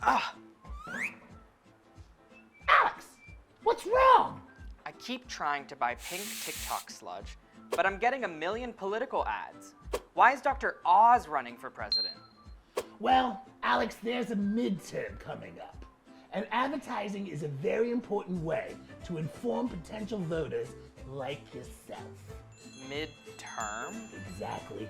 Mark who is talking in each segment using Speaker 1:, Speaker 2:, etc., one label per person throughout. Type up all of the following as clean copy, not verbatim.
Speaker 1: Ah!
Speaker 2: Alex, what's wrong?
Speaker 1: I keep trying to buy pink TikTok sludge, but I'm getting a million political ads. Why is Dr. Oz running for president?
Speaker 2: Well, Alex, there's a midterm coming up. And advertising is a very important way to inform potential voters like yourself.
Speaker 1: Midterm?
Speaker 2: Exactly.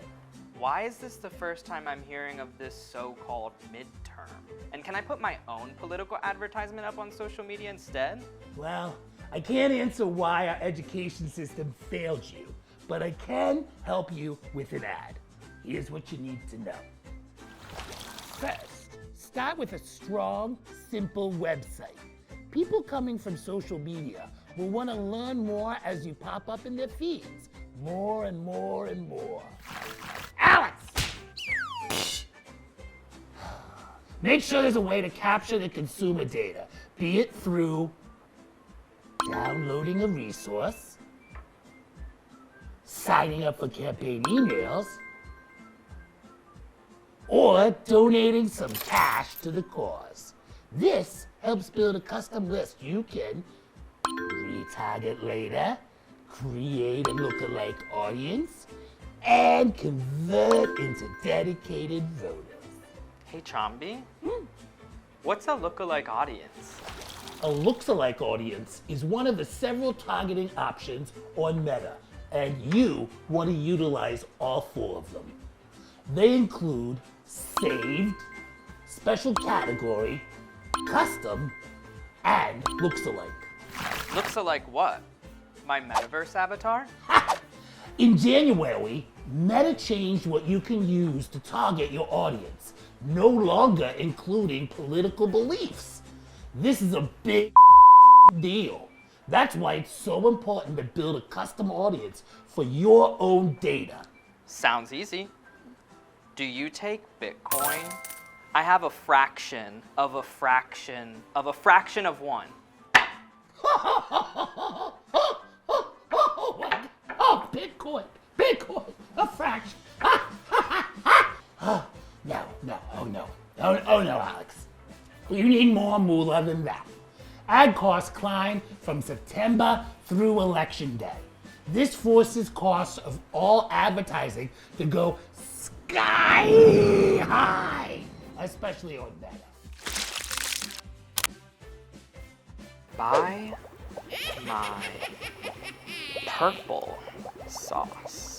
Speaker 1: Why is this the first time I'm hearing of this so-called midterm? And can I put my own political advertisement up on social media instead?
Speaker 2: Well, I can't answer why our education system failed you, but I can help you with an ad. Here's what you need to know. First, start with a strong, simple website. People coming from social media will want to learn more as you pop up in their feeds. More and more and more. Alex! Make sure there's a way to capture the consumer data, be it through downloading a resource, signing up for campaign emails, or donating some cash to the cause. This helps build a custom list you can retarget later, create a lookalike audience, and convert into dedicated voters.
Speaker 1: Hey, Chomby? What's a lookalike audience?
Speaker 2: A lookalike audience is one of the several targeting options on Meta, and you want to utilize all 4 of them. They include saved, special category, custom, and lookalike.
Speaker 1: Lookalike what? My metaverse avatar?
Speaker 2: In January, Meta changed what you can use to target your audience, no longer including political beliefs. This is a big deal. That's why it's so important to build a custom audience for your own data.
Speaker 1: Sounds easy. Do you take Bitcoin? I have a fraction of a fraction of a fraction of one.
Speaker 2: Oh, Bitcoin, a fraction. No, oh no, Alex. You need more moolah than that. Ad costs climb from September through Election Day. This forces costs of all advertising to go sky high, especially on Meta.
Speaker 1: Buy my purple sauce.